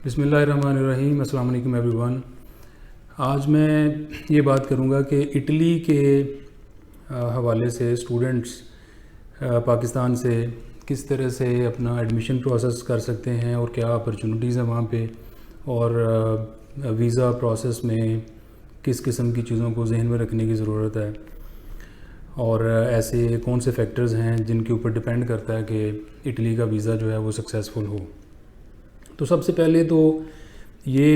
بسم اللہ الرحمن الرحیم. السلام علیکم ایوری ون. آج میں یہ بات کروں گا کہ اٹلی کے حوالے سے اسٹوڈنٹس پاکستان سے کس طرح سے اپنا ایڈمیشن پروسیس کر سکتے ہیں اور کیا اپرچونیٹیز ہیں وہاں پہ، اور ویزا پروسیس میں کس قسم کی چیزوں کو ذہن میں رکھنے کی ضرورت ہے، اور ایسے کون سے فیکٹرز ہیں جن کے اوپر ڈپینڈ کرتا ہے کہ اٹلی کا ویزا جو ہے وہ سکسیزفل ہو. تو سب سے پہلے تو یہ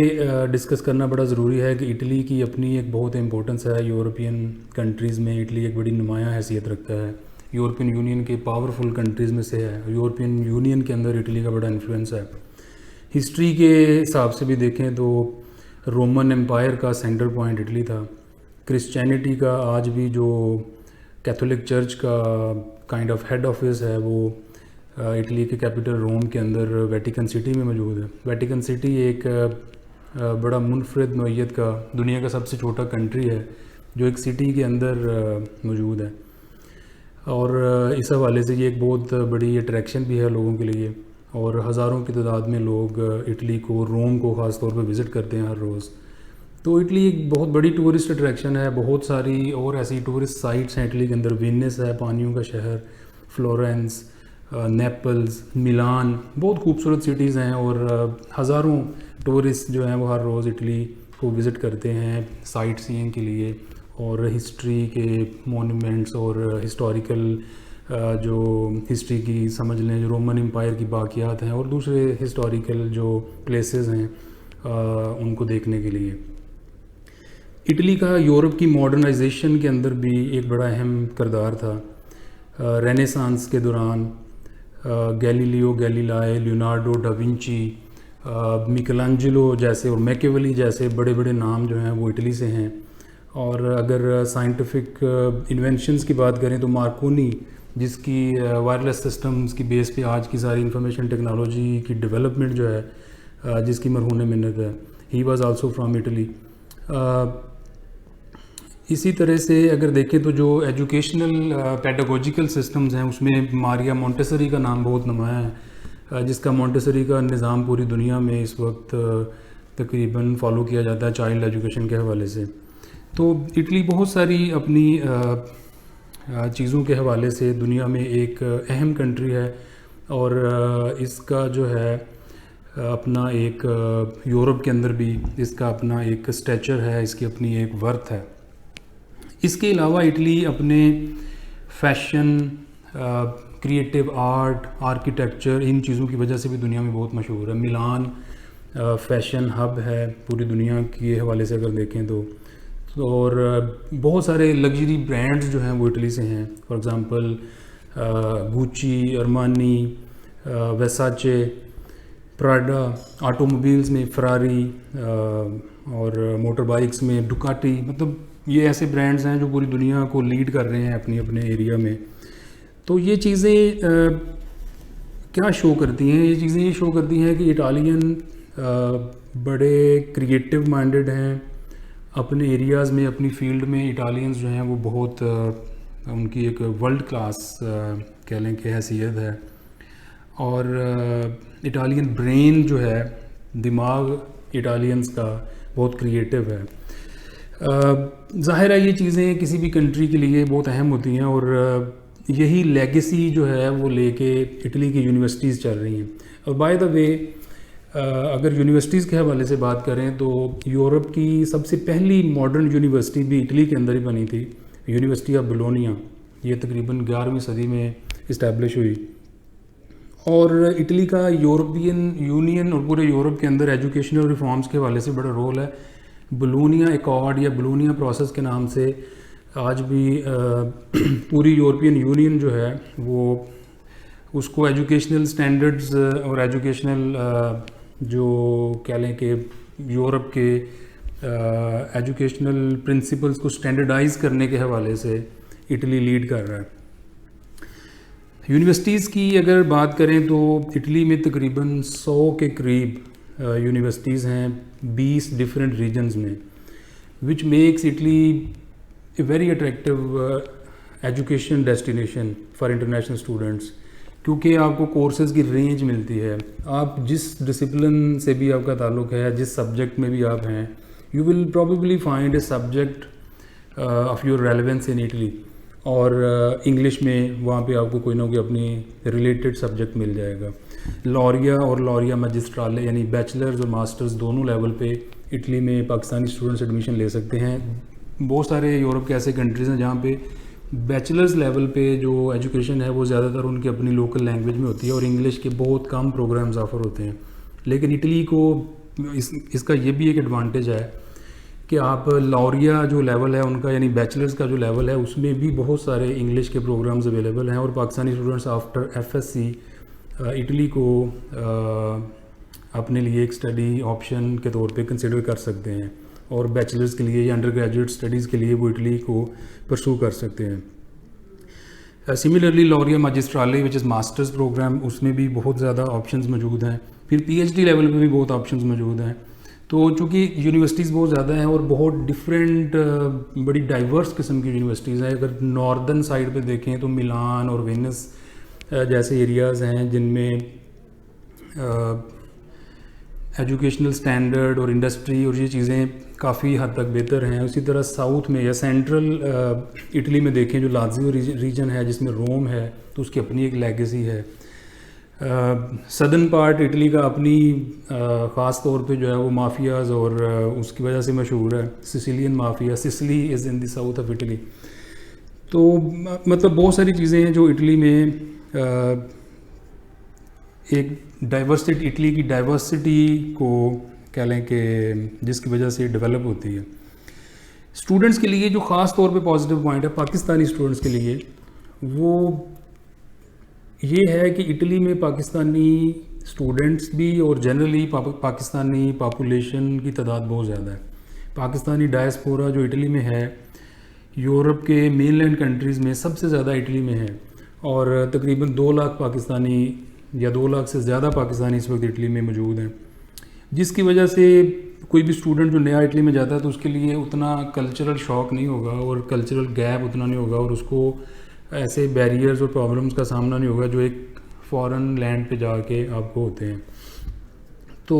ڈسکس کرنا بڑا ضروری ہے کہ اٹلی کی اپنی ایک بہت امپورٹنس ہے. یورپین کنٹریز میں اٹلی ایک بڑی نمایاں حیثیت رکھتا ہے. یورپین یونین کے پاورفل کنٹریز میں سے ہے. یورپین یونین کے اندر اٹلی کا بڑا انفلوئنس ہے. ہسٹری کے حساب سے بھی دیکھیں تو رومن امپائر کا سینٹر پوائنٹ اٹلی تھا. کرسچینٹی کا آج بھی جو کیتھولک چرچ کا کائنڈ آف ہیڈ آفس ہے وہ اٹلی کے کیپٹل روم کے اندر ویٹیکن سٹی میں موجود ہے. ویٹیکن سٹی ایک بڑا منفرد نوعیت کا دنیا کا سب سے چھوٹا کنٹری ہے جو ایک سٹی کے اندر موجود ہے، اور اس حوالے سے یہ ایک بہت بڑی اٹریکشن بھی ہے لوگوں کے لیے، اور ہزاروں کی تعداد میں لوگ اٹلی کو، روم کو خاص طور پہ وزٹ کرتے ہیں ہر روز. تو اٹلی ایک بہت بڑی ٹورسٹ اٹریکشن ہے. بہت ساری اور ایسی ٹورسٹ سائٹس ہیں اٹلی کے اندر. وینس ہے، پانیوں کا شہر، فلورنس، نیپلز، میلان، بہت خوبصورت سٹیز ہیں، اور ہزاروں ٹورسٹ جو ہیں وہ ہر روز اٹلی کو وزٹ کرتے ہیں سائٹ سینگ کے لیے، اور ہسٹری کے مونومنٹس اور ہسٹوریکل جو ہسٹری کی سمجھ لیں، جو رومن امپائر کی باقیات ہیں اور دوسرے ہسٹوریکل جو پلیسز ہیں ان کو دیکھنے کے لیے. اٹلی کا یورپ کی ماڈرنائزیشن کے اندر بھی ایک بڑا اہم کردار تھا. رینیسانس کے دوران گیلیلیو گیلیلائی، لیونارڈو ڈا ونچی، میکلانجلو جیسے اور میکیولی جیسے بڑے بڑے نام جو ہیں وہ اٹلی سے ہیں. اور اگر سائنٹیفک انوینشنز کی بات کریں تو مارکونی، جس کی وائرلیس سسٹمز کی بیس پہ آج کی ساری انفارمیشن ٹیکنالوجی کی ڈیولپمنٹ جو ہے جس کی مرہون منت ہے، he was also from Italy. اسی طرح سے اگر دیکھیں تو جو ایجوکیشنل پیڈاگوجیکل سسٹمز ہیں اس میں ماریا مونٹیسری کا نام بہت نمایاں ہے، جس کا مونٹیسری کا نظام پوری دنیا میں اس وقت تقریباً فالو کیا جاتا ہے چائلڈ ایجوکیشن کے حوالے سے. تو اٹلی بہت ساری اپنی چیزوں کے حوالے سے دنیا میں ایک اہم کنٹری ہے، اور اس کا جو ہے اپنا ایک یورپ کے اندر بھی اس کا اپنا ایک اسٹیچر ہے، اس کی اپنی ایک ورتھ ہے. اس کے علاوہ اٹلی اپنے فیشن، کریٹیو آرٹ، آرکیٹیکچر، ان چیزوں کی وجہ سے بھی دنیا میں بہت مشہور ہے. میلان فیشن ہب ہے پوری دنیا کے حوالے سے اگر دیکھیں تو، اور بہت سارے لگژری برانڈز جو ہیں وہ اٹلی سے ہیں. For example Gucci, Armani, Versace, Prada. Automobiles میں فراری، اور موٹر بائکس میں ڈوکاٹی. مطلب یہ ایسے برانڈز ہیں جو پوری دنیا کو لیڈ کر رہے ہیں اپنے ایریا میں. تو یہ چیزیں کیا شو کرتی ہیں؟ یہ چیزیں یہ شو کرتی ہیں کہ اٹالین بڑے کریٹیو مائنڈڈ ہیں اپنے ایریاز میں، اپنی فیلڈ میں. اٹالینز جو ہیں وہ بہت ان کی ایک ورلڈ کلاس کہہ لیں کہ حیثیت ہے، اور اٹالین برین جو ہے، دماغ اٹالینز کا بہت کریٹیو ہے. ظاہر ہے یہ چیزیں کسی بھی کنٹری کے لیے بہت اہم ہوتی ہیں، اور یہی لیگیسی جو ہے وہ لے کے اٹلی کی یونیورسٹیز چل رہی ہیں. اور بائی دا وے اگر یونیورسٹیز کے حوالے سے بات کریں تو یورپ کی سب سے پہلی ماڈرن یونیورسٹی بھی اٹلی کے اندر ہی بنی تھی، یونیورسٹی آف بولونیا. یہ تقریباً 11ویں صدی میں اسٹیبلش ہوئی. اور اٹلی کا یورپین یونین اور پورے یورپ کے اندر ایجوکیشنل ریفارمز کے حوالے سے بڑا رول ہے. بولونیا ایکارڈ یا بولونیا پروسیس کے نام سے آج بھی پوری یورپین یونین جو ہے وہ اس کو ایجوکیشنل سٹینڈرڈز اور ایجوکیشنل جو کہہ لیں کہ یورپ کے ایجوکیشنل پرنسپلز کو سٹینڈرڈائز کرنے کے حوالے سے اٹلی لیڈ کر رہا ہے. یونیورسٹیز کی اگر بات کریں تو اٹلی میں تقریباً 100 کے قریب یونیورسٹیز ہیں 20 ڈفرینٹ ریجنز میں، which makes Italy a very attractive education destination for international students. کیونکہ آپ کو کورسز کی رینج ملتی ہے. آپ جس ڈسپلن سے بھی آپ کا تعلق ہے, جس سبجیکٹ میں بھی آپ ہیں, you will probably find a subject of your relevance in Italy. اور انگلش میں وہاں پہ آپ کو کوئی نہ کوئی اپنی ریلیٹڈ سبجیکٹ مل جائے گا. لوریا اور لوریا مجسٹرالے یعنی بیچلرز اور ماسٹرز دونوں لیول پہ اٹلی میں پاکستانی اسٹوڈنٹس ایڈمیشن لے سکتے ہیں. بہت سارے یورپ کے ایسے کنٹریز ہیں جہاں پہ بیچلرز لیول پہ جو ایجوکیشن ہے وہ زیادہ تر ان کی اپنی لوکل لینگویج میں ہوتی ہے اور انگلش کے بہت کم پروگرامز آفر ہوتے ہیں. لیکن اٹلی کو اس کا یہ بھی ایک ایڈوانٹیج ہے کہ آپ لوریا جو لیول ہے ان کا یعنی بیچلرز کا جو لیول ہے اس میں بھی بہت سارے انگلش کے پروگرامز اویلیبل ہیں, اور Pakistani students after F S C Italy کو اپنے لیے ایک اسٹڈی آپشن کے طور پہ کنسیڈر کر سکتے ہیں, اور بیچلرز کے لیے یا انڈر گریجویٹ اسٹڈیز کے لیے وہ اٹلی کو پرسو کر سکتے ہیں. سملرلی لوریا ماجسٹرالے وچ از ماسٹرز پروگرام, اس میں بھی بہت زیادہ آپشنز موجود ہیں. پھر پی ایچ ڈی لیول پہ بھی بہت آپشنز موجود ہیں. تو چونکہ یونیورسٹیز بہت زیادہ ہیں اور بہت ڈفرینٹ بڑی ڈائیورس قسم کی یونیورسٹیز ہیں. اگر ناردرن سائڈ پہ دیکھیں تو ملان اور وینس جیسے ایریاز ہیں جن میں ایجوکیشنل سٹینڈرڈ اور انڈسٹری اور یہ چیزیں کافی حد تک بہتر ہیں. اسی طرح ساؤتھ میں یا سینٹرل اٹلی میں دیکھیں جو لازیو ریجن ہے جس میں روم ہے تو اس کی اپنی ایک لیگیسی ہے. سدرن پارٹ اٹلی کا اپنی خاص طور پہ جو ہے وہ مافیاز اور اس کی وجہ سے مشہور ہے, Sicilian mafia. Sicily is in the south of Italy. تو مطلب بہت ساری چیزیں ہیں جو اٹلی میں ایک ڈائیورسٹی, اٹلی کی ڈائیورسٹی کو کہہ لیں کہ جس کی وجہ سے ڈیولپ ہوتی ہے. اسٹوڈنٹس کے لیے جو خاص طور پہ پازیٹیو پوائنٹ ہے پاکستانی اسٹوڈنٹس کے لیے وہ یہ ہے کہ اٹلی میں پاکستانی اسٹوڈنٹس بھی اور جنرلی پاکستانی پاپولیشن کی تعداد بہت زیادہ ہے. پاکستانی ڈائسپورا جو اٹلی میں ہے یورپ کے مین لینڈ کنٹریز میں سب سے زیادہ اٹلی میں ہے, اور تقریباً 2 لاکھ پاکستانی یا 2 لاکھ سے زیادہ پاکستانی اس وقت اٹلی میں موجود ہیں, جس کی وجہ سے کوئی بھی اسٹوڈنٹ جو نیا اٹلی میں جاتا ہے تو اس کے لیے اتنا کلچرل شاک نہیں ہوگا اور کلچرل گیپ اتنا نہیں ہوگا, اور اس کو ایسے بیریئرز اور پرابلمس کا سامنا نہیں ہوگا جو ایک فارن لینڈ پہ جا کے آپ کو ہوتے ہیں. تو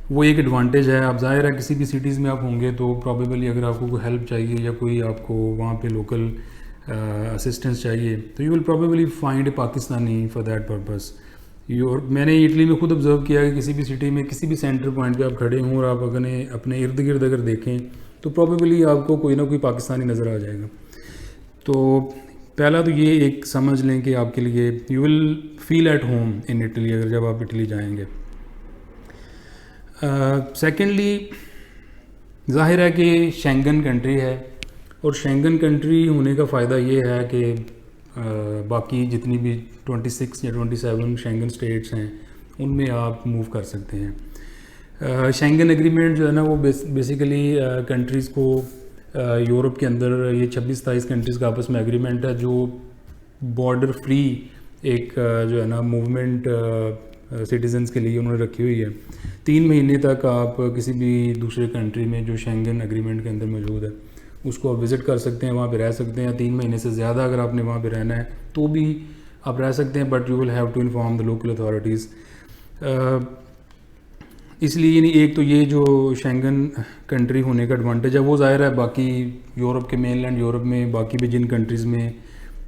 وہ ایک ایڈوانٹیج ہے. اب ظاہر ہے کسی بھی سٹیز میں آپ ہوں گے تو پرابیبلی اگر آپ کو کوئی ہیلپ چاہیے یا کوئی آپ کو وہاں پہ لوکل اسسٹنس چاہیے تو you will probably find a Pakistani for that purpose. میں نے اٹلی میں خود آبزرو کیا کہ کسی بھی سٹی میں کسی بھی سینٹر پوائنٹ پہ آپ کھڑے ہوں اور آپ اپنے ارد گرد اگر دیکھیں تو پرابیبلی آپ کو کوئی نہ کوئی پاکستانی نظر آ جائے گا. تو پہلا تو یہ ایک سمجھ لیں کہ آپ کے لیے you will feel at home in Italy اگر جب آپ اٹلی جائیں گے. سیکنڈلی ظاہر ہے کہ شینگن کنٹری ہے, اور شینگن کنٹری ہونے کا فائدہ یہ ہے کہ باقی جتنی بھی 26 یا 27 شینگن اسٹیٹس ہیں ان میں آپ موو کر سکتے ہیں. شینگن ایگریمنٹ جو ہے نا وہ بیسیکلی کنٹریز کو یورپ کے اندر یہ 26-27 کنٹریز کا آپس میں ایگریمنٹ ہے جو بارڈر فری ایک جو ہے نا موومنٹ سٹیزنس کے لیے انہوں نے رکھی ہوئی ہے. 3 مہینے تک آپ کسی بھی دوسرے کنٹری میں جو شینگن ایگریمنٹ کے اندر موجود ہے اس کو آپ وزٹ کر سکتے ہیں, وہاں پہ رہ سکتے ہیں. 3 مہینے سے زیادہ اگر آپ نے وہاں پہ رہنا ہے تو بھی آپ رہ سکتے ہیں, but you will have to inform the local authorities. اس لیے یعنی ایک تو یہ جو شینگن کنٹری ہونے کا ایڈوانٹیج ہے وہ ظاہر ہے باقی یورپ کے مین لینڈ یورپ میں باقی بھی جن کنٹریز میں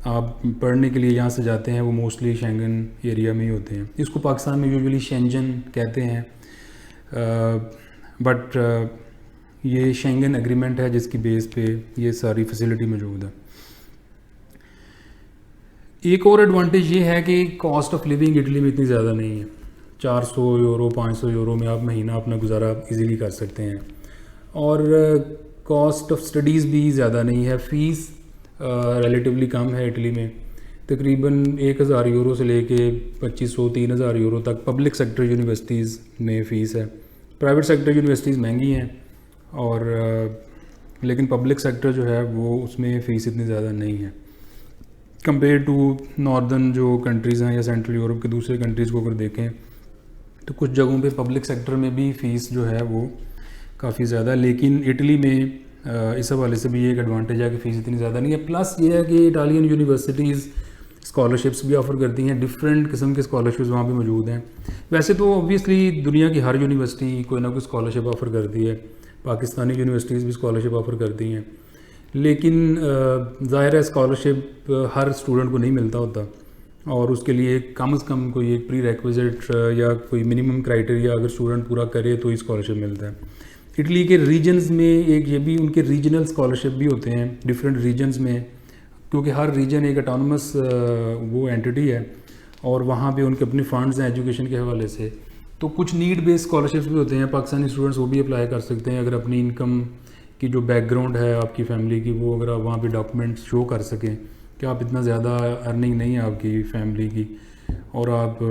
آپ پڑھنے کے لیے یہاں سے جاتے ہیں وہ موسٹلی شینگن ایریا میں ہی ہوتے ہیں. اس کو پاکستان میں یوزولی شینجن کہتے ہیں, بٹ یہ شینگن ایگریمنٹ ہے جس کی بیس پہ یہ ساری فیسلٹی موجود ہے. ایک اور ایڈوانٹیج یہ ہے کہ کاسٹ آف لیونگ اٹلی میں اتنی زیادہ نہیں ہے. 400 یورو 500 یورو میں آپ مہینہ اپنا گزارا ایزیلی کر سکتے ہیں, اور کاسٹ آف اسٹڈیز بھی زیادہ نہیں ہے. فیس ریلیٹیولی کم ہے اٹلی میں, تقریباً 1000 یورو سے لے کے 2500-3000 یورو تک پبلک سیکٹر یونیورسٹیز میں فیس ہے. پرائیویٹ سیکٹر یونیورسٹیز مہنگی ہیں اور لیکن پبلک سیکٹر جو ہے وہ اس میں فیس اتنی زیادہ نہیں ہے کمپیئر ٹو ناردرن جو کنٹریز ہیں یا سینٹرل یورپ کے دوسرے کنٹریز کو اگر دیکھیں تو کچھ جگہوں پہ پبلک سیکٹر میں بھی فیس جو ہے وہ کافی زیادہ ہے. لیکن اٹلی میں اس حوالے سے بھی یہ ایک ایڈوانٹیج ہے کہ فیس اتنی زیادہ نہیں ہے. پلس یہ ہے کہ اٹالین یونیورسٹیز اسکالرشپس بھی آفر کرتی ہیں، ڈفرینٹ قسم کے اسکالرشپس وہاں پہ موجود ہیں. ویسے تو اوبویسلی دنیا کی ہر یونیورسٹی کوئی نہ کوئی اسکالرشپ آفر کرتی ہے، پاکستانی یونیورسٹیز بھی اسکالرشپ آفر کرتی ہیں، لیکن ظاہر ہے اسکالرشپ ہر اسٹوڈنٹ کو نہیں ملتا ہوتا، اور اس کے لیے کم از کم کوئی ایک پری ریکویزٹ یا کوئی منیمم کرائٹیریا اگر اسٹوڈنٹ پورا کرے تو ہی اسکالرشپ ملتا ہے. اٹلی کے ریجنز میں ایک یہ بھی ان کے ریجنل اسکالرشپ بھی ہوتے ہیں ڈفرینٹ ریجنز میں، کیونکہ ہر ریجن ایک اٹانومس وہ اینٹی ہے اور وہاں پہ ان کے اپنے فنڈز ہیں ایجوکیشن کے حوالے سے. تو کچھ نیڈ بیس اسکالرشپس بھی ہوتے ہیں، پاکستانی اسٹوڈنٹس وہ بھی اپلائی کر سکتے ہیں اگر اپنی انکم کی جو بیک گراؤنڈ ہے آپ کی فیملی کی، وہ اگر آپ وہاں پہ ڈاکومنٹس شو کر سکیں کہ آپ اتنا زیادہ ارننگ نہیں ہے آپ کی فیملی کی اور آپ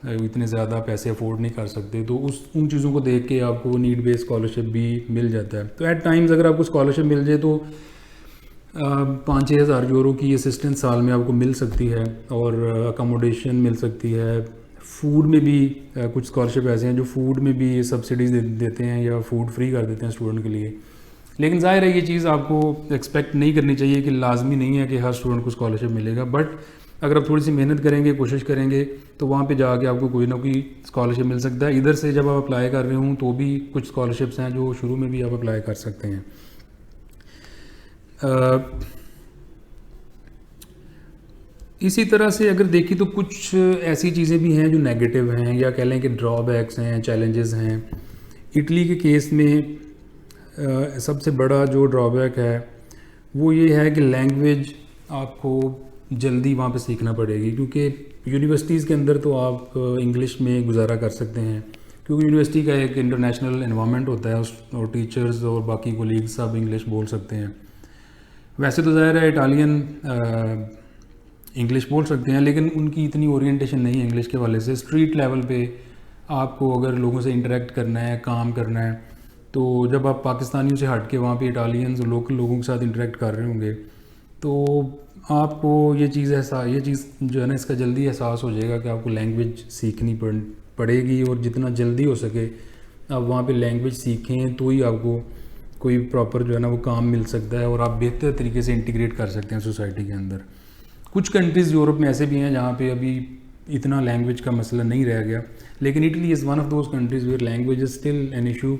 اتنے زیادہ پیسے افورڈ نہیں کر سکتے، تو ان چیزوں کو دیکھ کے آپ کو نیڈ بیس اسکالرشپ بھی مل جاتا ہے. تو ایٹ ٹائمز اگر آپ کو اسکالرشپ مل جائے تو 5-6 ہزار یورو کی اسسٹنس سال میں آپ کو مل سکتی ہے، اور اکاموڈیشن مل سکتی ہے. فوڈ میں بھی کچھ اسکالرشپ ایسے ہیں جو فوڈ میں بھی سبسڈیز دیتے ہیں یا فوڈ فری کر دیتے ہیں اسٹوڈنٹ کے لیے. لیکن ظاہر ہے یہ چیز آپ کو ایکسپیکٹ نہیں کرنی چاہیے کہ لازمی نہیں ہے کہ ہر اسٹوڈنٹ کو اسکالرشپ ملے گا، بٹ اگر آپ تھوڑی سی محنت کریں گے، کوشش کریں گے، تو وہاں پہ جا کے آپ کو کوئی نہ کوئی اسکالرشپ مل سکتا ہے. ادھر سے جب آپ اپلائی کر رہے ہوں تو بھی کچھ اسکالرشپس ہیں جو شروع میں بھی آپ اپلائی کر سکتے ہیں. اسی طرح سے اگر دیکھیں تو کچھ ایسی چیزیں بھی ہیں جو نیگیٹو ہیں یا کہہ لیں کہ ڈرا بیکس ہیں، چیلنجز ہیں. اٹلی کے کیس میں سب سے بڑا جو ڈرا بیک ہے وہ یہ ہے کہ لینگویج آپ کو جلدی وہاں پہ سیکھنا پڑے گی، کیونکہ یونیورسٹیز کے اندر تو آپ انگلش میں گزارا کر سکتے ہیں کیونکہ یونیورسٹی کا ایک انٹرنیشنل انوائرمنٹ ہوتا ہے اور ٹیچرز اور باقی کولیگز سب انگلش بول سکتے ہیں. ویسے تو ظاہر ہے اٹالین انگلش بول سکتے ہیں، لیکن ان کی اتنی اورینٹیشن نہیں ہے انگلش کے حوالے سے. اسٹریٹ لیول پہ آپ کو اگر لوگوں سے انٹریکٹ کرنا ہے، کام کرنا ہے، تو جب آپ پاکستانیوں سے ہٹ کے وہاں پہ اٹالینز اور لوکل لوگوں کے ساتھ انٹریکٹ کر رہے ہوں گے تو آپ کو یہ چیز جو ہے نا اس کا جلدی احساس ہو جائے گا کہ آپ کو لینگویج سیکھنی پڑے گی، اور جتنا جلدی ہو سکے آپ وہاں پہ لینگویج سیکھیں تو ہی آپ کو کوئی پراپر جو ہے نا وہ کام مل سکتا ہے اور آپ بہتر طریقے سے انٹیگریٹ کر سکتے ہیں سوسائٹی کے اندر. کچھ کنٹریز یورپ میں ایسے بھی ہیں جہاں پہ ابھی اتنا لینگویج کا مسئلہ نہیں رہ گیا، لیکن Italy is one of those countries where language is still an issue.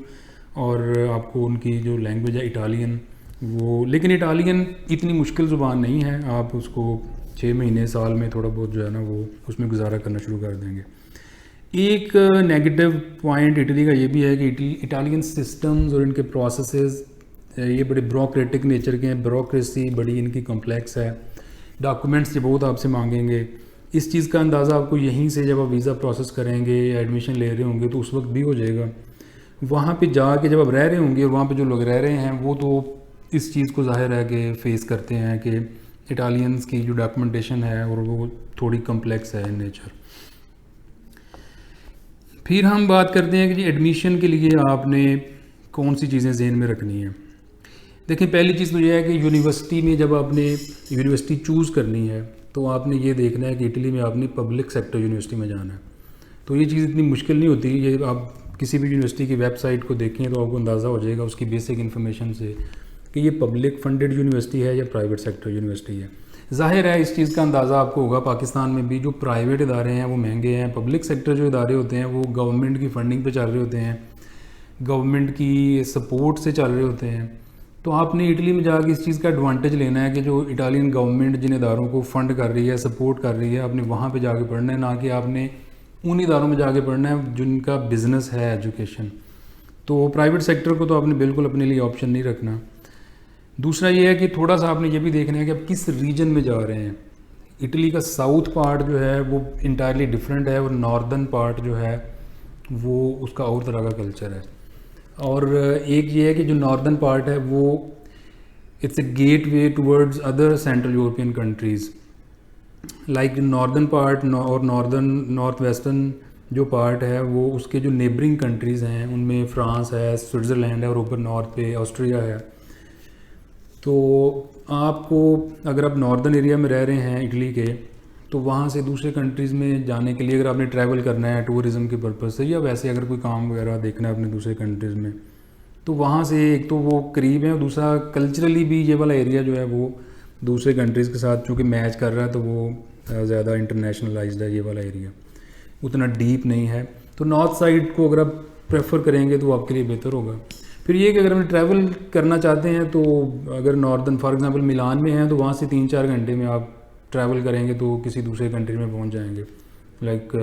اور آپ کو ان کی جو لینگویج ہے اٹالین لیکن اٹالین اتنی مشکل زبان نہیں ہے، آپ اس کو 6 مہینے سال میں تھوڑا بہت جو ہے نا وہ اس میں گزارا کرنا شروع کر دیں گے. ایک نیگیٹو پوائنٹ اٹلی کا یہ بھی ہے کہ اٹالین سسٹمز اور ان کے پروسیسز یہ بڑے بیوروکریٹک نیچر کے ہیں، بیوروکریسی بڑی ان کی کمپلیکس ہے، ڈاکومنٹس یہ بہت آپ سے مانگیں گے. اس چیز کا اندازہ آپ کو یہیں سے جب آپ ویزا پروسیس کریں گے یا ایڈمیشن لے رہے ہوں گے تو اس وقت بھی ہو جائے گا. وہاں پہ جا کے جب آپ رہ رہے ہوں گے، وہاں پہ جو لوگ رہ رہے ہیں وہ تو اس چیز کو ظاہر ہے کہ فیس کرتے ہیں کہ اٹالینز کی جو ڈاکومنٹیشن ہے اور وہ تھوڑی کمپلیکس ہے ان نیچر. پھر ہم بات کرتے ہیں کہ جی ایڈمیشن کے لیے آپ نے کون سی چیزیں ذہن میں رکھنی ہیں. دیکھیں پہلی چیز تو یہ ہے کہ یونیورسٹی میں جب آپ نے یونیورسٹی چوز کرنی ہے تو آپ نے یہ دیکھنا ہے کہ اٹلی میں آپ نے پبلک سیکٹر یونیورسٹی میں جانا ہے. تو یہ چیز اتنی مشکل نہیں ہوتی، یہ آپ کسی بھی یونیورسٹی کی ویب سائٹ کو دیکھیں تو آپ کو اندازہ ہو جائے گا اس کی بیسک انفارمیشن سے کہ یہ پبلک فنڈڈ یونیورسٹی ہے یا پرائیویٹ سیکٹر یونیورسٹی ہے. ظاہر ہے اس چیز کا اندازہ آپ کو ہوگا پاکستان میں بھی جو پرائیویٹ ادارے ہیں وہ مہنگے ہیں، پبلک سیکٹر جو ادارے ہوتے ہیں وہ گورنمنٹ کی فنڈنگ پہ چل رہے ہوتے ہیں، گورنمنٹ کی سپورٹ سے چل رہے ہوتے ہیں. تو آپ نے اٹلی میں جا کے اس چیز کا ایڈوانٹیج لینا ہے کہ جو اٹالین گورنمنٹ جن اداروں کو فنڈ کر رہی ہے، سپورٹ کر رہی ہے، آپ نے وہاں پہ جا کے پڑھنا ہے، نہ کہ آپ نے ان اداروں میں جا کے پڑھنا ہے جن کا بزنس ہے ایجوکیشن. تو پرائیویٹ سیکٹر کو تو آپ نے بالکل اپنے لیے آپشن نہیں رکھنا. دوسرا یہ ہے کہ تھوڑا سا آپ نے یہ بھی دیکھنا ہے کہ آپ کس ریجن میں جا رہے ہیں. اٹلی کا ساؤتھ پارٹ جو ہے وہ انٹائرلی ڈفرینٹ ہے اور ناردرن پارٹ جو ہے وہ اس کا اور طرح کا کلچر ہے. اور ایک یہ ہے کہ جو ناردرن پارٹ ہے وہ it's a gateway towards other central European countries like northern part اور نارتھ ویسٹرن جو پارٹ ہے وہ اس کے جو نیبرنگ کنٹریز ہیں ان میں فرانس ہے، سوئٹزرلینڈ ہے اور اوپر نارتھ پہ آسٹریا ہے. تو آپ کو اگر آپ ناردرن ایریا میں رہ رہے ہیں اٹلی کے تو وہاں سے دوسرے کنٹریز میں جانے کے لیے اگر آپ نے ٹریول کرنا ہے ٹورزم کے پرپز سے یا ویسے اگر کوئی کام وغیرہ دیکھنا ہے اپنے دوسرے کنٹریز میں تو وہاں سے ایک تو وہ قریب ہے اور دوسرا کلچرلی بھی یہ والا ایریا جو ہے وہ دوسرے کنٹریز کے ساتھ چونکہ میچ کر رہا ہے تو وہ زیادہ انٹرنیشنلائزڈ ہے یہ والا ایریا، اتنا ڈیپ نہیں ہے. تو نارتھ سائڈ کو اگر آپ پریفر کریں گے تو آپ کے لیے بہتر ہوگا. پھر یہ کہ اگر ہم ٹریول کرنا چاہتے ہیں تو اگر ناردن فار ایگزامپل ملان میں ہیں تو وہاں سے 3-4 گھنٹے میں آپ ٹریول کریں گے تو کسی دوسرے کنٹری میں پہنچ جائیں گے، لائک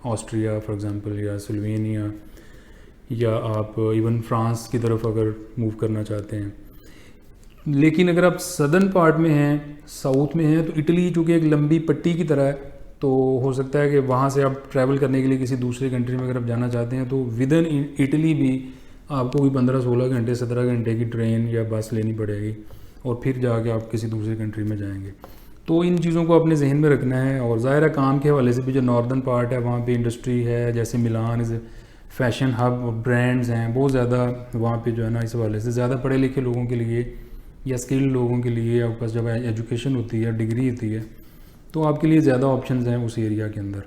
آسٹریا فار ایگزامپل، یا سلوینیا، یا آپ ایون فرانس کی طرف اگر موو کرنا چاہتے ہیں. لیکن اگر آپ سدرن پارٹ میں ہیں، ساؤتھ میں ہیں، تو اٹلی چونکہ ایک لمبی پٹی کی طرح ہے، تو ہو سکتا ہے کہ وہاں سے آپ ٹریول کرنے کے لیے کسی دوسرے کنٹری میں اگر آپ جانا چاہتے ہیں تو ود ان اٹلی بھی آپ کو کوئی 15-16 گھنٹے 17 گھنٹے کی ٹرین یا بس لینی پڑے گی، اور پھر جا کے آپ کسی دوسرے کنٹری میں جائیں گے. تو ان چیزوں کو اپنے ذہن میں رکھنا ہے. اور ظاہر ہے کام کے حوالے سے بھی جو ناردن پارٹ ہے وہاں پہ انڈسٹری ہے، جیسے ملان فیشن ہب، برانڈز ہیں بہت زیادہ وہاں پہ جو ہے نا، اس حوالے سے زیادہ پڑھے لکھے لوگوں کے لیے یا اسکلڈ لوگوں کے لیے آپ کے پاس جب ایجوکیشن ہوتی ہے، ڈگری ہوتی ہے، تو آپ کے لیے زیادہ آپشنز ہیں اس ایریا کے اندر.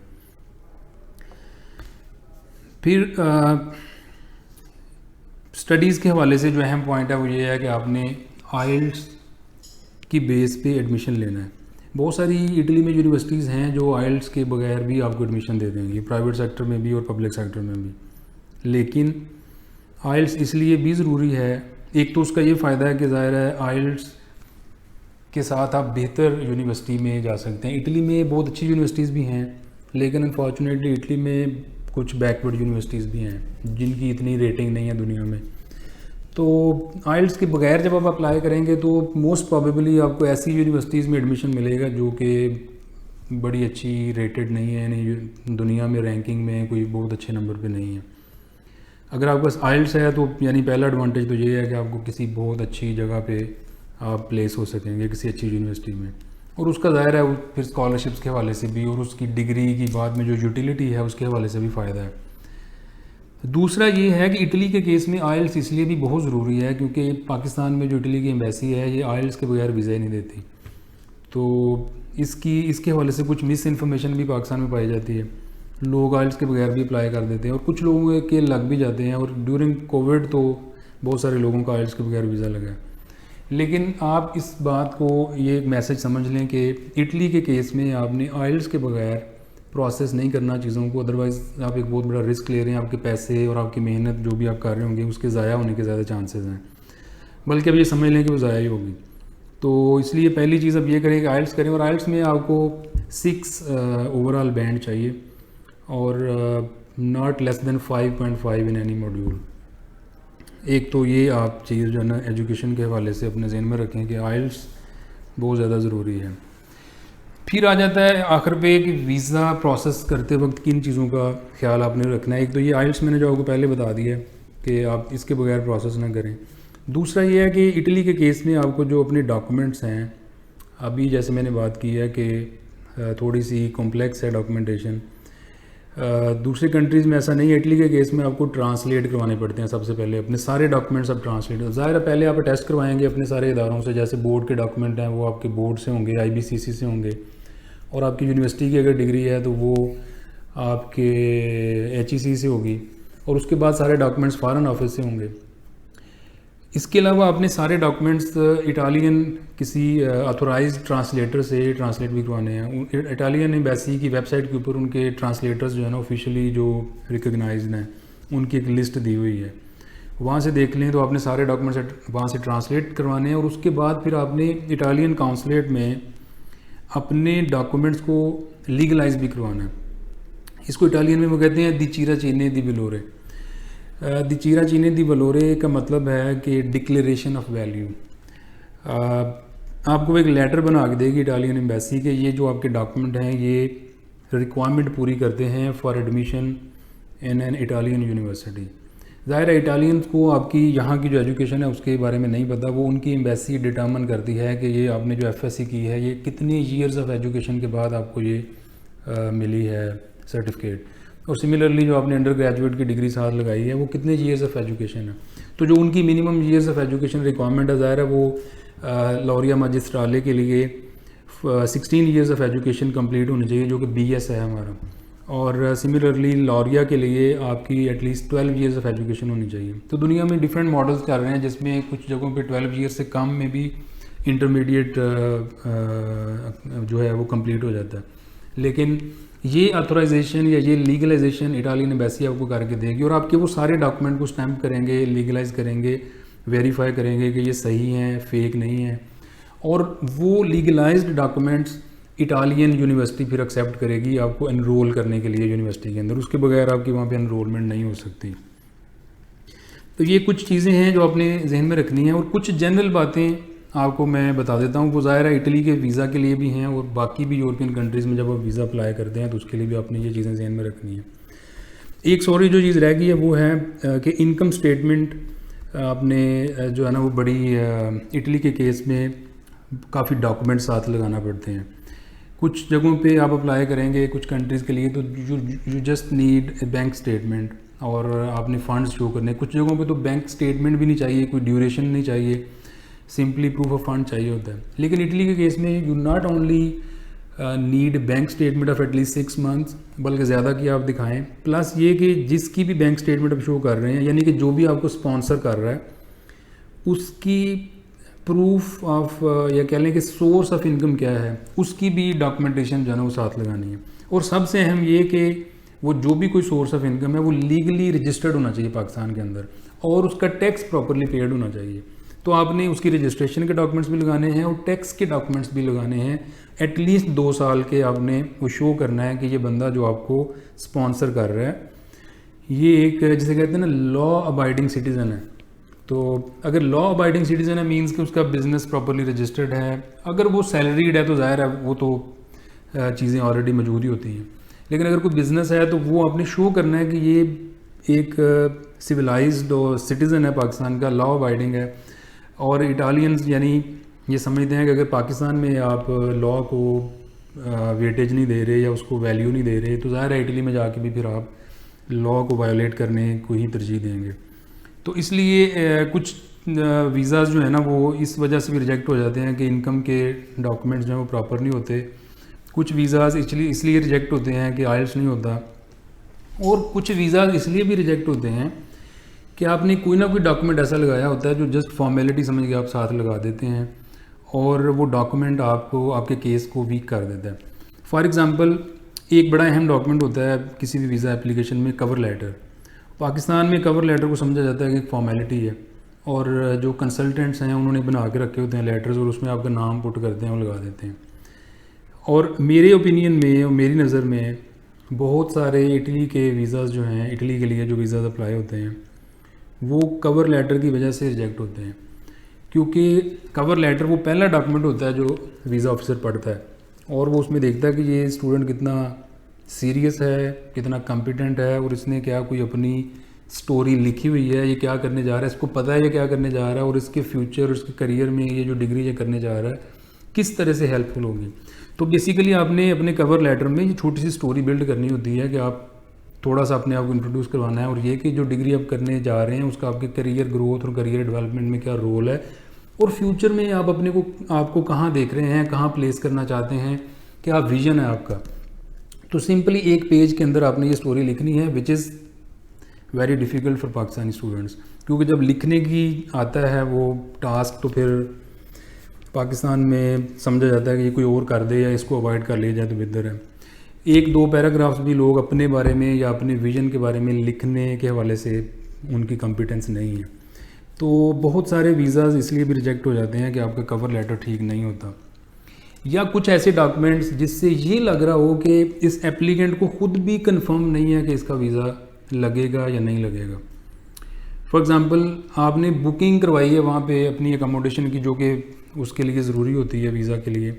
پھر اسٹڈیز کے حوالے سے جو اہم پوائنٹ ہے وہ یہ ہے کہ آپ نے آئلٹس کی بیس پہ ایڈمیشن لینا ہے. بہت ساری اٹلی میں یونیورسٹیز ہیں جو آئلٹس کے بغیر بھی آپ کو ایڈمیشن دے دیں گی، پرائیویٹ سیکٹر میں بھی اور پبلک سیکٹر میں بھی. لیکن آئلٹس اس لیے بھی ضروری ہے، ایک تو اس کا یہ فائدہ ہے کہ ظاہر ہے آئلٹس کے ساتھ آپ بہتر یونیورسٹی میں جا سکتے ہیں. اٹلی میں بہت اچھی یونیورسٹیز بھی ہیں، لیکن انفارچونیٹلی اٹلی میں کچھ بیکورڈ یونیورسٹیز بھی ہیں جن کی اتنی ریٹنگ نہیں ہے دنیا میں. تو آئلٹس کے بغیر جب آپ اپلائی کریں گے تو موسٹ پروبیبلی آپ کو ایسی یونیورسٹیز میں ایڈمیشن ملے گا جو کہ بڑی اچھی ریٹڈ نہیں ہے، یعنی دنیا میں رینکنگ میں کوئی بہت اچھے نمبر پہ نہیں ہے. اگر آپ کے پاس آئلٹس ہے تو یعنی پہلا ایڈوانٹیج تو یہ ہے کہ آپ کو کسی بہت اچھی جگہ پہ آپ پلیس ہو سکیں گے، کسی اچھی یونیورسٹی میں. اور اس کا ظاہر ہے پھر اسکالرشپس کے حوالے سے بھی، اور اس کی ڈگری کی بعد میں جو یوٹیلیٹی ہے اس کے حوالے سے بھی فائدہ ہے. دوسرا یہ ہے کہ اٹلی کے کیس میں آئلٹس اس لیے بھی بہت ضروری ہے کیونکہ پاکستان میں جو اٹلی کی ایمبیسی ہے یہ آئلٹس کے بغیر ویزا ہی نہیں دیتی. تو اس کے حوالے سے کچھ مس انفارمیشن بھی پاکستان میں پائی جاتی ہے. لوگ آئلٹس کے بغیر بھی اپلائی کر دیتے ہیں، اور کچھ لوگوں کے لگ بھی جاتے ہیں، اور ڈیورنگ کووڈ تو بہت سارے لوگوں کا آئلٹس کے بغیر ویزا لگا. لیکن آپ اس بات کو یہ ایک میسج سمجھ لیں کہ اٹلی کے کیس میں آپ نے آئلٹس کے بغیر پروسیس نہیں کرنا چیزوں کو، ادروائز آپ ایک بہت بڑا رسک لے رہے ہیں. آپ کے پیسے اور آپ کی محنت جو بھی آپ کر رہے ہوں گے اس کے ضائع ہونے کے زیادہ چانسز ہیں، بلکہ اب یہ سمجھ لیں کہ وہ ضائع ہی ہوگی. تو اس لیے پہلی چیز اب یہ کریں کہ آئلٹس کریں، اور آئلٹس میں آپ کو 6 اوور آل بینڈ چاہیے، اور not less than 5.5 in any module. ایک تو یہ آپ چیز جو ہے نا ایجوکیشن کے حوالے سے اپنے ذہن میں رکھیں کہ آئلٹس بہت زیادہ ضروری ہے. پھر آ جاتا ہے آخر پہ کہ ویزا پروسیس کرتے وقت کن چیزوں کا خیال آپ نے رکھنا ہے. ایک تو یہ آئلٹس میں نے جو آپ کو پہلے بتا دیا ہے کہ آپ اس کے بغیر پروسیس نہ کریں. دوسرا یہ ہے کہ اٹلی کے کیس میں آپ کو جو اپنے ڈاکومنٹس ہیں، ابھی جیسے میں نے بات کی ہے کہ تھوڑی سی کمپلیکس ہے ڈاکومنٹیشن. دوسری کنٹریز میں ایسا نہیں ہے. اٹلی کے کیس میں آپ کو ٹرانسلیٹ کروانے پڑتے ہیں سب سے پہلے اپنے سارے ڈاکومنٹس. اب ٹرانسلیٹ ظاہر ہے پہلے آپ ٹیسٹ کروائیں گے اپنے سارے اداروں سے، جیسے بورڈ کے ڈاکومنٹ ہیں وہ آپ کے بورڈ سے ہوں گے، IBCC سے ہوں گے، اور آپ کی یونیورسٹی کی اگر ڈگری ہے تو وہ آپ کے HEC سے ہوگی، اور اس کے بعد سارے ڈاکومنٹس فارن آفس سے ہوں گے. اس کے علاوہ آپ نے سارے ڈاکومنٹس اٹالین کسی آتھورائزڈ ٹرانسلیٹر سے ٹرانسلیٹ بھی کروانے ہیں. اٹالین ایمبیسی کی ویب سائٹ کے اوپر ان کے ٹرانسلیٹرز جو ہے نا آفیشلی جو ریکگنائزڈ ہیں ان کی ایک لسٹ دی ہوئی ہے، وہاں سے دیکھ لیں. تو آپ نے سارے ڈاکومنٹس وہاں سے ٹرانسلیٹ کروانے ہیں، اور اس کے بعد پھر آپ نے اٹالین کاؤنسلیٹ میں اپنے ڈاکومنٹس کو لیگلائز بھی کروانا ہے. اس کو اٹالین میں وہ کہتے ہیں دی چیرا چینے دی ویلورے. دی چیرا چینے دی ویلورے کا مطلب ہے کہ ڈکلیریشن آف ویلیو. آپ کو ایک لیٹر بنا کے دے گی اٹالین ایمبیسی کہ یہ جو آپ کے ڈاکومنٹ ہیں یہ ریکوائرمنٹ پوری کرتے ہیں for admission in an Italian university. ظاہر ہے اٹالینس کو آپ کی یہاں کی جو ایجوکیشن ہے اس کے بارے میں نہیں پتہ، وہ ان کی ایمبیسی ڈٹرمن کرتی ہے کہ یہ آپ نے جو FSC کی ہے یہ کتنے ایئرز آف ایجوکیشن کے بعد آپ کو یہ ملی ہے سرٹیفکیٹ. اور سملرلی جو آپ نے انڈر گریجویٹ کی ڈگری ساتھ لگائی ہے وہ کتنے ایئرز آف ایجوکیشن ہے. تو جو ان کی minimum years of education requirement ہے ظاہر ہے وہ لوریا ماجسٹرالے کے لیے 16 ایئرز آف ایجوکیشن کمپلیٹ ہونی چاہیے جو کہ BS ہے ہمارا. اور سملرلی لوریا کے لیے آپ کی at least 12 years of education ہونی چاہیے. تو دنیا میں ڈفرینٹ ماڈلز چل رہے ہیں جس میں کچھ جگہوں پہ 12 ایئرز سے کم میں بھی انٹرمیڈیٹ جو ہے وہ کمپلیٹ ہو جاتا ہے. لیکن یہ آتھورائزیشن یا یہ لیگلائزیشن اٹالین ایمبیسی آپ کو کر کے دے گی, اور آپ کے وہ سارے ڈاکومنٹ کو اسٹیمپ کریں گے, لیگلائز کریں گے, ویریفائی کریں گے کہ یہ صحیح ہیں, فیک نہیں ہیں, اور وہ لیگلائزڈ ڈاکومنٹس اٹالین یونیورسٹی پھر ایکسیپٹ کرے گی آپ کو انرول کرنے کے لیے یونیورسٹی کے اندر. اس کے بغیر آپ کی وہاں پہ انرولمنٹ نہیں ہو سکتی. تو یہ کچھ چیزیں ہیں جو آپ نے ذہن میں رکھنی ہیں, اور کچھ جنرل باتیں آپ کو میں بتا دیتا ہوں. وہ ظاہر ہے اٹلی کے ویزا کے لیے بھی ہیں, اور باقی بھی یورپین کنٹریز میں جب آپ ویزا اپلائی کرتے ہیں تو اس کے لیے بھی آپ نے یہ چیزیں ذہن میں رکھنی ہیں. ایک سوری جو چیز رہ گئی ہے وہ ہے کہ انکم اسٹیٹمنٹ آپ نے جو ہے نا وہ بڑی اٹلی کے کیس میں کافی ڈاکومنٹ ساتھ لگانا پڑتے ہیں. کچھ جگہوں پہ آپ اپلائی کریں گے کچھ کنٹریز کے لیے تو you just need a bank statement, اور آپ نے فنڈس شو کرنے. کچھ جگہوں پہ تو بینک اسٹیٹمنٹ بھی نہیں چاہیے, کوئی ڈیوریشن نہیں چاہیے, سمپلی پروف آف فنڈ چاہیے ہوتا ہے. لیکن اٹلی کے کیس میں you not only need bank statement of at least 6 months, بلکہ زیادہ کی آپ دکھائیں. پلس یہ کہ جس کی بھی بینک اسٹیٹمنٹ آپ شو کر رہے ہیں, یعنی کہ جو بھی آپ کو اسپانسر کر رہا ہے, اس کی پروف آف یا کہہ لیں کہ سورس آف انکم کیا ہے, اس کی بھی ڈاکومنٹیشن جو ہے نا وہ ساتھ لگانی ہے. اور سب سے اہم یہ کہ وہ جو بھی کوئی سورس آف انکم ہے وہ لیگلی رجسٹرڈ ہونا چاہیے پاکستان کے اندر, اور اس کا ٹیکس پراپرلی پیڈ ہونا چاہیے. تو آپ نے اس کی رجسٹریشن کے ڈاکومنٹس بھی لگانے ہیں اور ٹیکس کے ڈاکومنٹس بھی لگانے ہیں. ایٹ لیسٹ 2 سال کے آپ نے وہ شو کرنا ہے کہ یہ بندہ جو آپ کو اسپانسر کر رہا ہے یہ ایک جسے کہتے ہیں نا لا ابائڈنگ سٹیزن ہے. تو اگر لا ابائڈنگ سٹیزن ہے مینس کہ اس کا بزنس پراپرلی رجسٹرڈ ہے. اگر وہ سیلریڈ ہے تو ظاہر ہے وہ تو چیزیں آلریڈی موجود ہی ہوتی ہیں. لیکن اگر کوئی بزنس ہے تو وہ آپ نے شو کرنا ہے کہ یہ ایک سویلائزڈ سٹیزن ہے پاکستان کا, لا ابائڈنگ ہے. اور اٹالینز یعنی یہ سمجھتے ہیں کہ اگر پاکستان میں آپ لا کو ویٹیج نہیں دے رہے یا اس کو ویلیو نہیں دے رہے تو ظاہر ہے اٹلی میں جا کے بھی پھر آپ لا کو وائولیٹ کرنے کو ہی ترجیح دیں گے. تو اس لیے کچھ ویزاز جو ہیں نا وہ اس وجہ سے بھی ریجیکٹ ہو جاتے ہیں کہ انکم کے ڈاکومنٹس جو ہیں وہ پراپر نہیں ہوتے. کچھ ویزاز اس لیے ریجیکٹ ہوتے ہیں کہ آئلٹس نہیں ہوتا, اور کچھ ویزاز اس لیے بھی ریجیکٹ ہوتے ہیں کہ آپ نے کوئی نہ کوئی ڈاکومنٹ ایسا لگایا ہوتا ہے جو جسٹ فارمیلٹی سمجھ کے آپ ساتھ لگا دیتے ہیں, اور وہ ڈاکومنٹ آپ کو آپ کے کیس کو ویک کر دیتا ہے. فار ایگزامپل ایک بڑا اہم ڈاکومنٹ ہوتا ہے کسی بھی ویزا اپلیکیشن میں کور لیٹر. پاکستان میں کور لیٹر کو سمجھا جاتا ہے کہ ایک فارمیلٹی ہے, اور جو کنسلٹنٹس ہیں انہوں نے بنا کے رکھے ہوتے ہیں لیٹرز, اور اس میں آپ کا نام پٹ کرتے ہیں اور لگا دیتے ہیں. اور میرے اوپینین میں اور میری نظر میں بہت سارے اٹلی کے ویزاز جو ہیں, اٹلی کے لیے جو ویزاز اپلائی ہوتے ہیں وہ کور لیٹر کی وجہ سے ریجیکٹ ہوتے ہیں. کیونکہ کور لیٹر وہ پہلا ڈاکومنٹ ہوتا ہے جو ویزا آفیسر پڑھتا ہے, اور وہ اس میں دیکھتا ہے کہ یہ اسٹوڈنٹ کتنا سیریس ہے, کتنا کمپیٹنٹ ہے, اور اس نے کیا کوئی اپنی سٹوری لکھی ہوئی ہے, یہ کیا کرنے جا رہا ہے, اس کو پتہ ہے یہ کیا کرنے جا رہا ہے, اور اس کے فیوچر اس کے کریئر میں یہ جو ڈگری یہ کرنے جا رہا ہے کس طرح سے ہیلپ فل ہوگی. تو بیسیکلی آپ نے اپنے کور لیٹر میں یہ چھوٹی سی سٹوری بلڈ کرنی ہوتی ہے کہ آپ تھوڑا سا اپنے آپ کو انٹروڈیوس کروانا ہے, اور یہ کہ جو ڈگری آپ کرنے جا رہے ہیں اس کا آپ کے کریئر گروتھ اور کریئر ڈیولپمنٹ میں کیا رول ہے, اور فیوچر میں آپ کو کہاں دیکھ رہے ہیں, کہاں پلیس کرنا چاہتے ہیں, کیا ویژن ہے آپ کا. تو سمپلی ایک پیج کے اندر آپ نے یہ سٹوری لکھنی ہے which is very difficult for Pakistani students, کیونکہ جب لکھنے کی آتا ہے وہ ٹاسک تو پھر پاکستان میں سمجھا جاتا ہے کہ یہ کوئی اور کر دے یا اس کو اوائڈ کر لے جائے تو بہتر ہے. 1-2 پیراگرافس بھی لوگ اپنے بارے میں یا اپنے ویژن کے بارے میں لکھنے کے حوالے سے ان کی کمپیٹنس نہیں ہے. تو بہت سارے ویزاز اس لیے بھی ریجیکٹ ہو جاتے ہیں کہ آپ کا کور لیٹر ٹھیک نہیں ہوتا, یا کچھ ایسے ڈاکومنٹس جس سے یہ لگ رہا ہو کہ اس اپلیکنٹ کو خود بھی کنفرم نہیں ہے کہ اس کا ویزا لگے گا یا نہیں لگے گا. فار ایگزامپل آپ نے بکنگ کروائی ہے وہاں پہ اپنی اکاموڈیشن کی, جو کہ اس کے لیے ضروری ہوتی ہے ویزا کے لیے,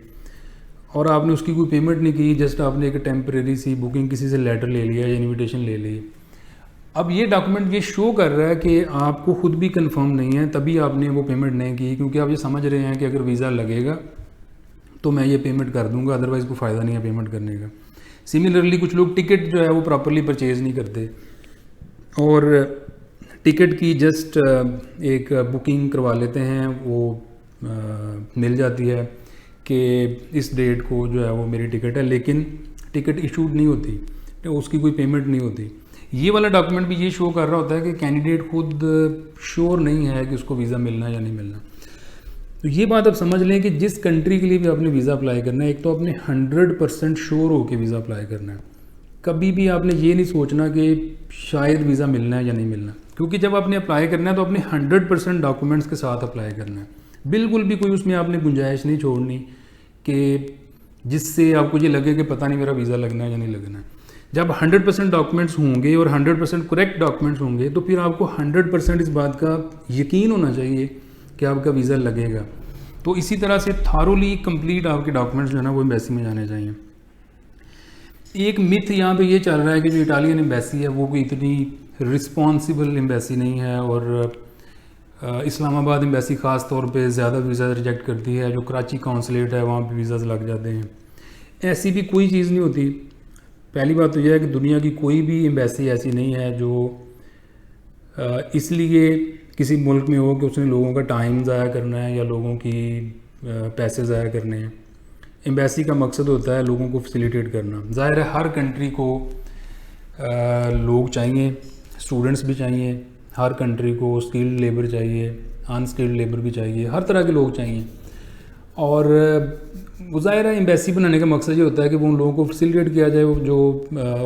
اور آپ نے اس کی کوئی پیمنٹ نہیں کی, جسٹ آپ نے ایک ٹیمپریری سی بکنگ کسی سے لیٹر لے لیا یا انویٹیشن لے لی. اب یہ ڈاکومنٹ یہ شو کر رہا ہے کہ آپ کو خود بھی کنفرم نہیں ہے, تبھی آپ نے وہ پیمنٹ نہیں کی, کیونکہ آپ یہ سمجھ رہے ہیں کہ اگر ویزا لگے گا تو میں یہ پیمنٹ کر دوں گا, ادروائز کوئی فائدہ نہیں ہے پیمنٹ کرنے کا. سملرلی کچھ لوگ ٹکٹ جو ہے وہ پراپرلی پرچیز نہیں کرتے, اور ٹکٹ کی جسٹ ایک بکنگ کروا لیتے ہیں, وہ مل جاتی ہے کہ اس ڈیٹ کو جو ہے وہ میری ٹکٹ ہے, لیکن ٹکٹ ایشوڈ نہیں ہوتی, اس کی کوئی پیمنٹ نہیں ہوتی. یہ والا ڈاکومنٹ بھی یہ شو کر رہا ہوتا ہے کہ کینڈیڈیٹ خود شور نہیں ہے کہ اس کو ویزا ملنا یا نہیں ملنا. تو یہ بات آپ سمجھ لیں کہ جس کنٹری کے لیے بھی آپ نے ویزا اپلائی کرنا ہے، ایک تو آپ نے 100% شور ہو کے ویزا اپلائی کرنا ہے. کبھی بھی آپ نے یہ نہیں سوچنا کہ شاید ویزا ملنا ہے یا نہیں ملنا، کیونکہ جب آپ نے اپلائی کرنا ہے تو آپ نے 100% ڈاکومنٹس کے ساتھ اپلائی کرنا ہے. بالکل بھی کوئی اس میں آپ نے گنجائش نہیں چھوڑنی کہ جس سے آپ کو یہ لگے کہ پتہ نہیں میرا ویزا لگنا ہے یا نہیں لگنا ہے. جب 100% ڈاکومنٹس ہوں گے اور 100% کریکٹ ڈاکومنٹس ہوں گے تو پھر آپ کو 100% اس بات کا یقین ہونا چاہیے کہ آپ کا ویزا لگے گا. تو اسی طرح سے تھارولی کمپلیٹ آپ کے ڈاکومنٹس جو ہے نا وہ ایمبیسی میں جانے چاہیے. ایک متھ یہاں پہ یہ چل رہا ہے کہ جو اٹالین ایمبیسی ہے وہ کوئی اتنی رسپانسبل ایمبیسی نہیں ہے، اور اسلام آباد ایمبیسی خاص طور پہ زیادہ ویزا ریجیکٹ کرتی ہے. جو کراچی کونسلیٹ ہے وہاں پہ ویزاز لگ جاتے ہیں. ایسی بھی کوئی چیز نہیں ہوتی. پہلی بات تو یہ ہے کہ دنیا کی کوئی بھی ایمبیسی ایسی نہیں ہے جو اس لیے کسی ملک میں ہو کہ اس نے لوگوں کا ٹائم ضائع کرنا ہے یا لوگوں کی پیسے ضائع کرنے ہیں. ایمبیسی کا مقصد ہوتا ہے لوگوں کو فیسیلیٹیٹ کرنا. ظاہر ہے ہر کنٹری کو لوگ چاہیے، اسٹوڈنٹس بھی چاہیے، ہر کنٹری کو اسکلڈ لیبر چاہیے، ان اسکلڈ لیبر بھی چاہیے، ہر طرح کے لوگ چاہیے. اور ظاہر ہے ایمبیسی بنانے کا مقصد یہ ہوتا ہے کہ وہ ان لوگوں کو فیسیلیٹیٹ کیا جائے جو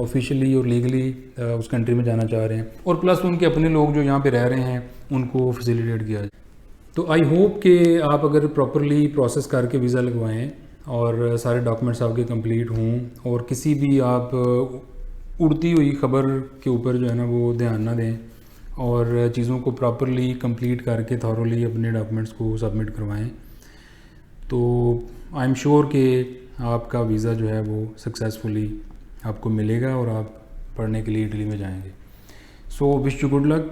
آفیشلی اور لیگلی اس کنٹری میں جانا چاہ رہے ہیں، اور پلس ان کے اپنے لوگ جو یہاں پہ رہ رہے ہیں ان کو فیسیلیٹیٹ کیا جائے. تو آئی ہوپ کہ آپ اگر پراپرلی پروسیس کر کے ویزا لگوائیں اور سارے ڈاکومنٹس آپ کے کمپلیٹ ہوں، اور کسی بھی آپ اڑتی ہوئی خبر کے اوپر جو ہے نا وہ دھیان نہ دیں، اور چیزوں کو پراپرلی کمپلیٹ کر کے تھورولی اپنے ڈاکومنٹس کو سبمٹ کروائیں، تو آئی ایم شیور کہ آپ کا ویزا جو ہے وہ سکسیزفلی آپ کو ملے گا اور آپ پڑھنے کے لیے اٹلی میں جائیں گے. سو وش یو گڈ لک.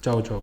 چاؤ چاؤ.